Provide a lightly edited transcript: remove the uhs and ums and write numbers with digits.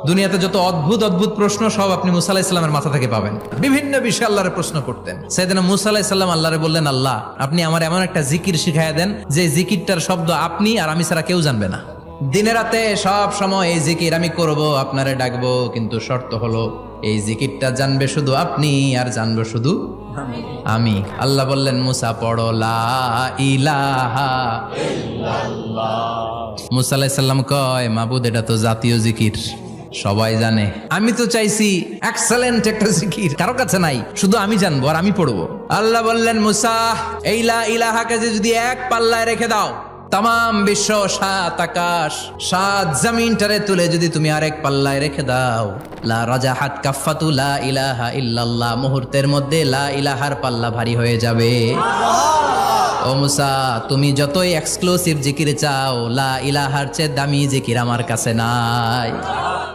দুনিয়াতে যত অদ্ভুত অদ্ভুত প্রশ্ন সব আপনি মুসা আলাইহিস সালামের মাথা থেকে পাবেন। বিভিন্ন বিষয়ে আল্লাহরে প্রশ্ন করতেন। সাইয়েদনা মুসা আলাইহিস সালাম আল্লাহরে বললেন, আল্লাহ আপনি আমার এমন একটা জিকির শিখাইয়া দেন যে জিকিরটার শব্দ আপনি আর আমি ছাড়া কেউ জানবে না। দিনে রাতে সব সময় এই জিকির আমি করব, আপনারে ডাকবো, কিন্তু শর্ত হলো এই জিকিরটা জানবে শুধু আপনি আর জানবো শুধু আমি। আল্লাহ বললেন, মুসা পড়ো লা ইলাহা ইল্লাল্লাহ। মুসা আলাইহিস সালাম কয়, মাবুদ এটা তো জাতীয় জিকির, সবাই জানে। আমি তো চাইছি এক্সেলেন্ট একটা জিকির, কারো কাছে নাই, শুধু আমি জানবো আর আমি পড়বো। আল্লাহ বললেন, মুসা এই লা ইলাহাকে যদি এক পাল্লায় রেখে দাও, তাম বিশ্ব, 7 আকাশ 7 জমিনটারে তুলে যদি তুমি আরেক পাল্লায় রেখে দাও, লা রাজাহাত কাফাতু লা ইলাহা ইল্লাল্লাহ, মুহূর্তের মধ্যে লা ইলাহার পাল্লা ভারী হয়ে যাবে। ও মুসা, তুমি যতই এক্সক্লুসিভ জিকির চাও, লা ইলাহার চেয়ে দামি জিকির আমার কাছে নাই।